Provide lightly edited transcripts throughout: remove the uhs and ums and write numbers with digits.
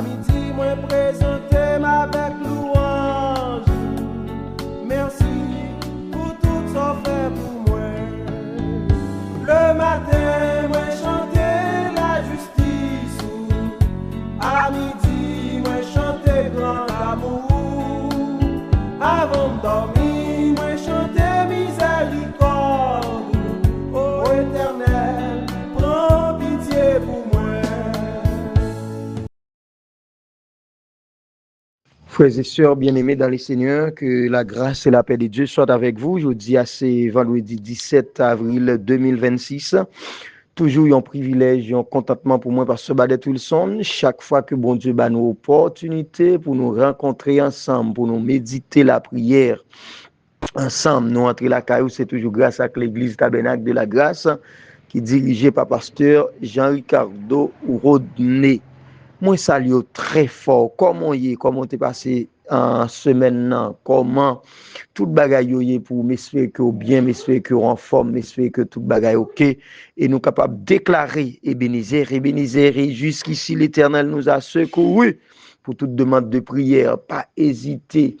midi, moi présenter avec louange. Merci pour tout ça fait pour moi. Le matin, moi chanter la justice. À midi, moi chanter grand amour. Avant de dormir, moi chanter miséricorde. Ô Éternel, prends pitié pour moi. Frères et sœurs bien-aimés dans le Seigneur, que la grâce et la paix de Dieu soient avec vous. Je vous dis à ce vendredi 17 avril 2026. Toujours un privilège, un contentement pour moi parce que Badet Wilson, chaque fois que bon Dieu bat nous opportunité pour nous rencontrer ensemble, pour nous méditer la prière ensemble, nous entrer la caillou, c'est toujours grâce à l'église Tabernacle de la Grâce qui est dirigée par pasteur Jean-Ricardo Rodney. Moi, salue très fort. Comment t'es passé en semaine, comment tout bagaille est pour m'espérer que bien, m'espérer que en forme, m'espérer que tout bagaille ok, et nous capables de déclarer Ebenezer, et jusqu'ici l'Éternel nous a secourus pour toute demande de prière, pas hésiter.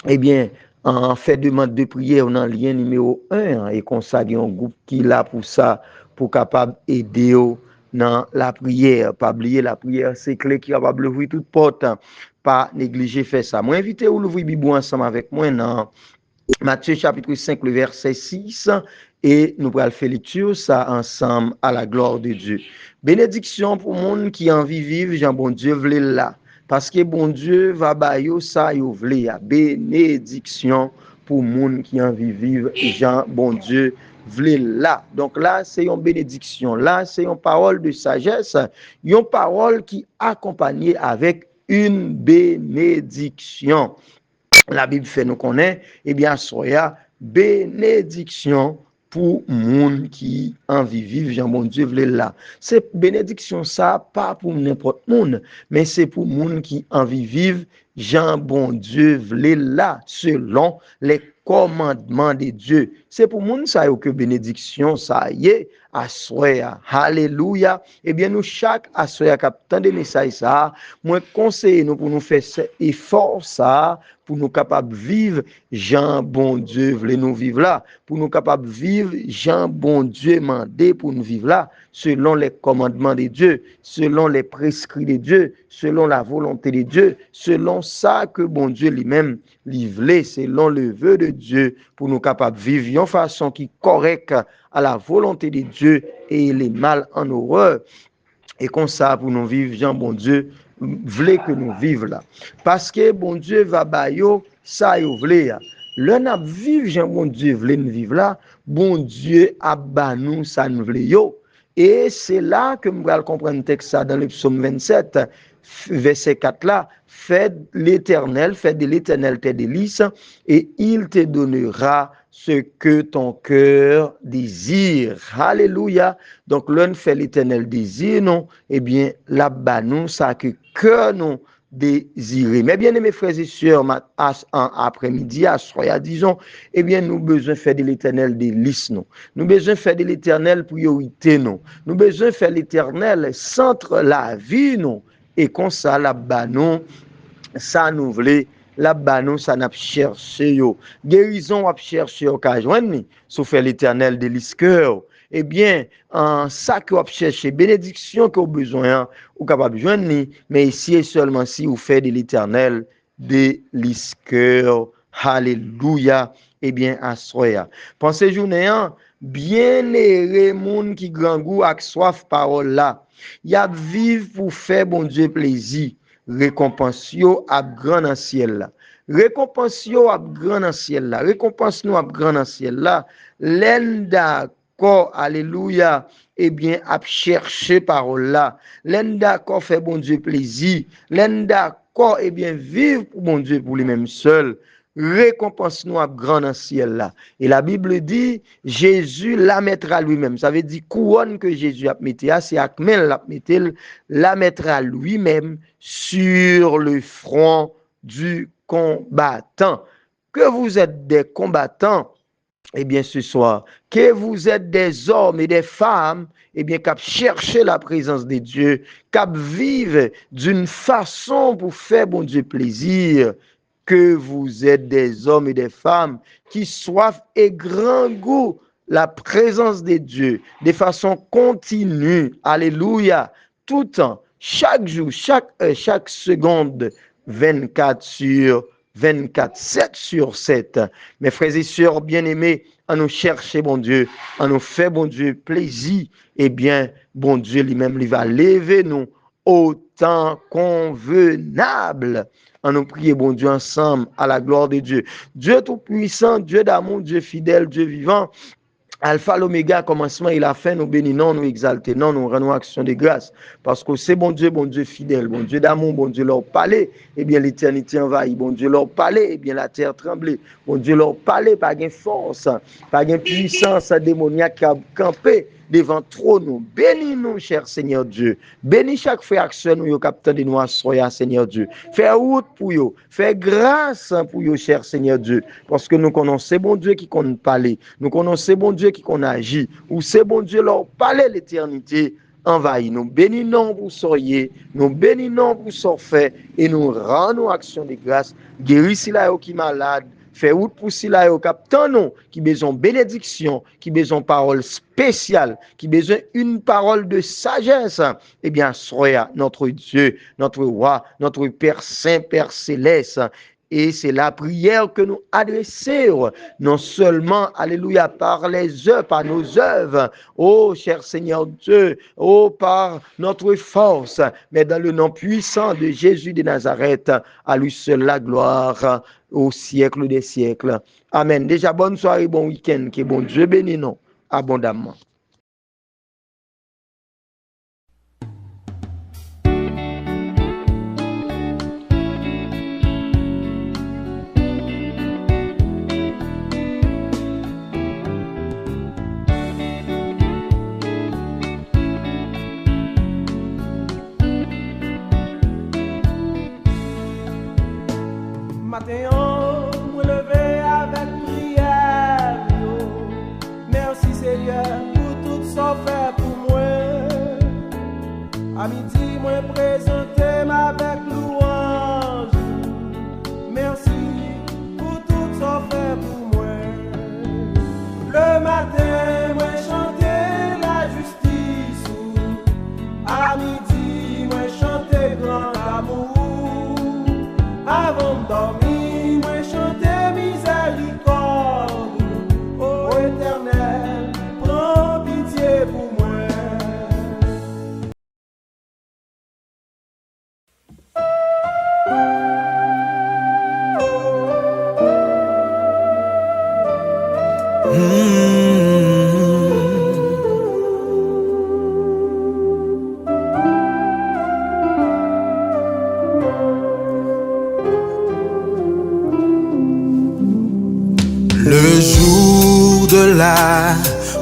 Eh bien, en fait demande de prière, on a un lien numéro 1 et qu'on a un groupe qui est là pour ça, pour capable aider dans la prière. Pas oublier la prière, c'est clé qui est capable d'ouvrir toute porte. Pas négliger faire ça. Moi, invité ou l'ouvrir Bible ensemble avec moi dans Matthieu chapitre 5, le verset 6. Et nous allons faire lecture ça ensemble à la gloire de Dieu. Bénédiction pour le monde qui en vit vivre, Jean bon Dieu vle là. Parce que bon Dieu va bailler ça yo vle ya. Bénédiction pour le monde qui en vit vivre, Jean bon Dieu vle là. Donc là, c'est une bénédiction. Là, c'est une parole de sagesse. Une parole qui accompagnée avec une bénédiction. La Bible fait nous connaître, eh bien, soya bénédiction pour moun qui en vivre, Jean bon Dieu vle là. C'est bénédiction ça, pas pour n'importe moun, mais c'est pour moun qui en vivre, Jean bon Dieu vle là, selon les commandements de Dieu. C'est pour moun ça que bénédiction ça y est, assoya. Alléluia. Eh bien, nous chaque assoya captant de message ça, moi conseille nous pour nous faire effort ça, pour nous capables de vivre, Jean bon Dieu voulait nous vivre là, pour nous capables de vivre, Jean bon Dieu mandé pour nous vivre là, selon les commandements de Dieu, selon les prescrits de Dieu, selon la volonté de Dieu, selon ça que bon Dieu lui-même livré, selon le vœu de Dieu, pour nous capables de vivre d'une façon qui est correcte à la volonté de Dieu et les mal en horreur. Et comme ça, pour nous vivre, Jean bon Dieu, voulait que nous vivions là. Parce que bon Dieu va bailler ça yo voulait. Le n'a vivre Jean bon Dieu voulait nous vivre là, bon Dieu a ba nous ça nous voulait yo. Et c'est là que nous allons comprendre le texte ça dans le psaume 27 verset 4 là, fais de l'Éternel tes délices et il te donnera ce que ton cœur désire. Alléluia. Donc, l'un fait l'Éternel désir, non? Eh bien, là-bas, nous, ça que cœur nous désire. Mais bien, mes frères et sœurs, en après-midi, à soir, disons, eh bien, nous besoin faire de l'Éternel délices, non? Nous besoin faire de l'Éternel priorité, non? Nous besoin faire l'Éternel centre la vie, non? Et comme ça, là-bas, non, ça nous voulait. Là-bas, nous, ça n'a pas cherché. Guérison, a cherché au cas joindre, sauf faire l'Éternel délice cœur. Eh bien, en ça que vous cherchez, bénédiction que vous avez besoin, vous capable de joindre, mais ici et seulement si vous faites de l'Éternel délice cœur. Alléluia. Eh bien, à soya. Pensez journée, bien erré moun qui grand goût avec soif parole là. Y a vivre pour faire bon Dieu plaisir. Récompense yo ap grand dans ciel là. Récompense yo ap grand dans ciel là. Récompense nous ap grand dans ciel là. L'en d'accord, alléluia, eh bien ap chercher parole là. L'en d'accord fait bon Dieu plaisir. L'en d'accord, eh bien vivre pour bon Dieu pour lui-même seul. Récompense nous à grand dans ciel là. Et la Bible dit, Jésus la mettra lui-même. Ça veut dire couronne que Jésus a mis, c'est Akmel la mettra, la mettra lui-même sur le front du combattant. Que vous êtes des combattants, eh bien, ce soir, que vous êtes des hommes et des femmes, eh bien, qui chercher la présence de Dieu, qui vivent d'une façon pour faire, bon Dieu, plaisir, que vous êtes des hommes et des femmes qui soif et grand goût la présence de Dieu de façon continue, alléluia, tout le temps, chaque jour, chaque heure, chaque seconde, 24 sur 24, 7 sur 7. Mes frères et sœurs bien-aimés, à nous chercher, bon Dieu, à nous faire, bon Dieu, plaisir, eh bien, bon Dieu lui-même, il va lever nous au temps convenable. À nous prier, bon Dieu, ensemble, à la gloire de Dieu. Dieu tout-puissant, Dieu d'amour, Dieu fidèle, Dieu vivant, Alpha, l'oméga, commencement et la fin, nous bénissons, nous exaltons, nous rendons action de grâce. Parce que c'est bon Dieu fidèle, bon Dieu d'amour, bon Dieu leur parler, eh bien l'éternité envahit, bon Dieu leur parler, eh bien la terre tremblait, bon Dieu leur parler, pas de force, pas de puissance démoniaque qui a campé devant trop nous. Bénis-nous, cher Seigneur Dieu. Bénis chaque frère et sœur, nous, capitaine de nous assoyer, Seigneur Dieu. Fais route pour eux. Fais grâce pour eux, cher Seigneur Dieu. Parce que nous connaissons bon Dieu qui compte parler. Nous connaissons bon Dieu qui compte agir. Ou c'est bon Dieu leur parler l'éternité. Envahis nous. Bénis-nous pour soyez. Nous bénis-nous pour sortir. Et nous rendons action de grâce. Guérissez là qui malade. Fais route pour cela et au capitaine, non, qui besoin bénédiction, qui besoin parole spéciale, qui besoin une parole de sagesse. Eh bien, soyez notre Dieu, notre roi, notre Père Saint, Père Céleste. Et c'est la prière que nous adressons, non seulement, alléluia, par les œuvres, par nos œuvres, oh cher Seigneur Dieu, oh par notre force, mais dans le nom puissant de Jésus de Nazareth, à lui seul la gloire au siècle des siècles. Amen. Déjà, bonne soirée, bon week-end, que bon Dieu bénisse nous abondamment. Matin, me lever avec prière. Merci Seigneur pour tout ça fait pour moi. À midi, moi présenter avec louange. Merci pour tout ça fait pour moi. Le matin, moi chanter la justice. À midi, moi chanter grand amour. Avant de dormir, moi chanter miséricorde. Ô Éternel, prends pitié pour moi. Le jour de la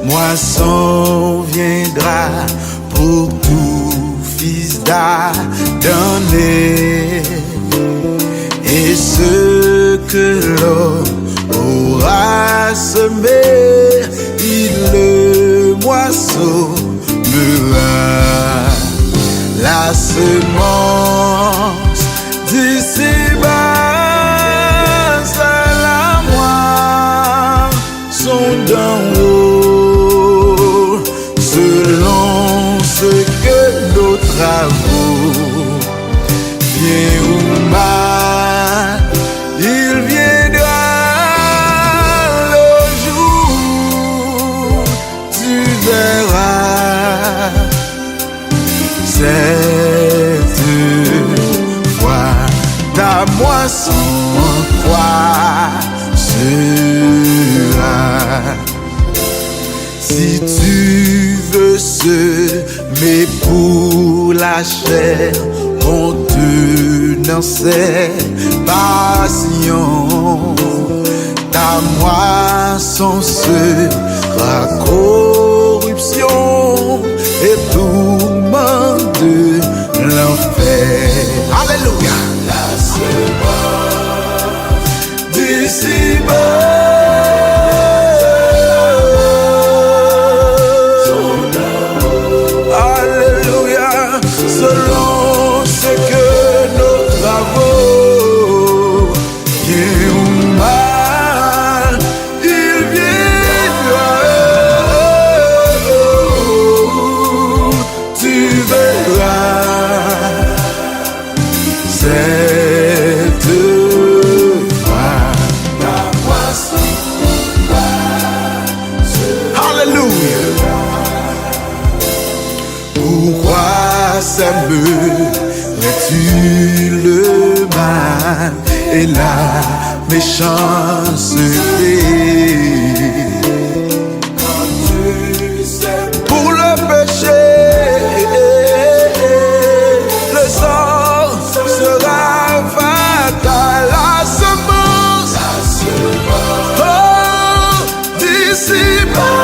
moisson viendra pour tout fils d'Adam, et ce que l'homme aura semé, il le moissonnera. La semence d'ici-bas, d'en haut, selon ce que nos travaux, bien ou mal, il viendra le jour, tu verras cette fois ta moisson en toi sera. Si tu veux semer pour la chair, contenant ses passions, ta moisson sera corruption et tourment de l'enfer. Alléluia. La semence d'ici-bas sèmerais-tu le mal et la méchanceté? Pour le péché, le sang sera fatal. La semence, oh, d'ici-bas.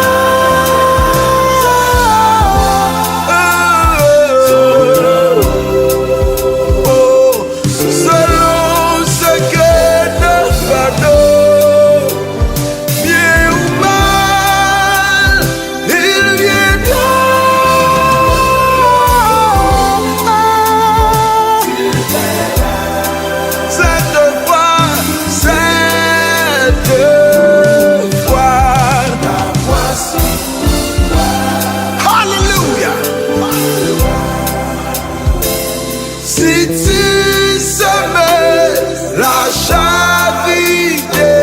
Si tu semais la charité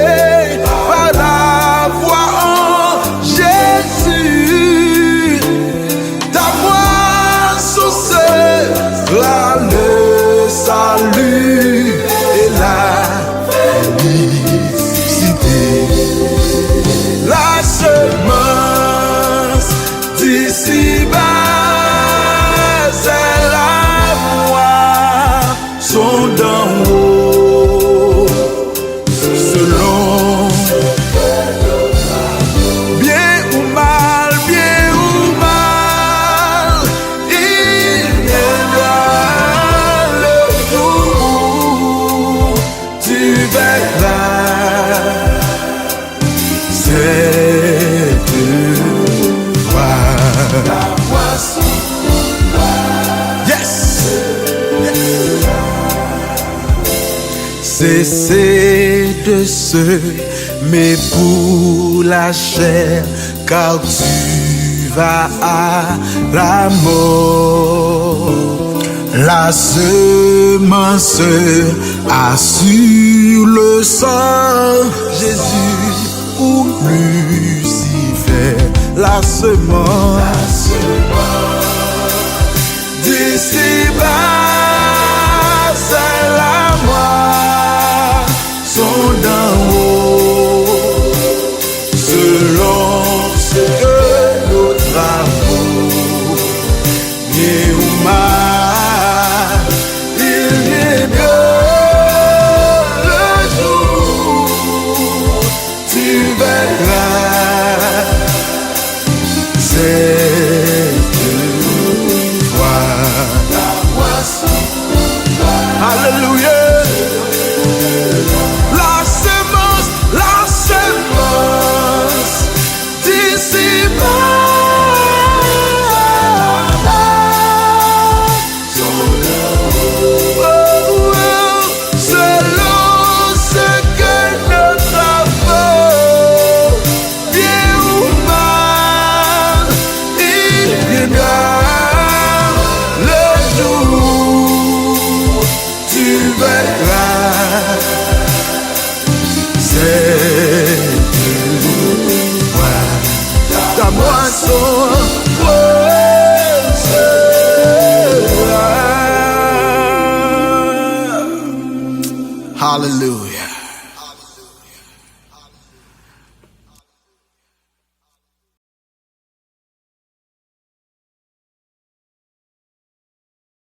par la foi en Jésus, ta moisson sera le salut et la félicité. La semence d'ici-bas, c'est la sont d'en haut, selon bien ou mal, il viendra le jour, tu verras cette voix. Yes. Cessez de semer pour la chair, car tu vas à la mort. La semence assure le sang, Jésus ou Lucifer. La semence d'ici-bas, c'est la sont d'en haut, selon ce que nos travaux, bien ou mal, il viendra le jour, tu verras cette voix. Alléluia. Hallelujah.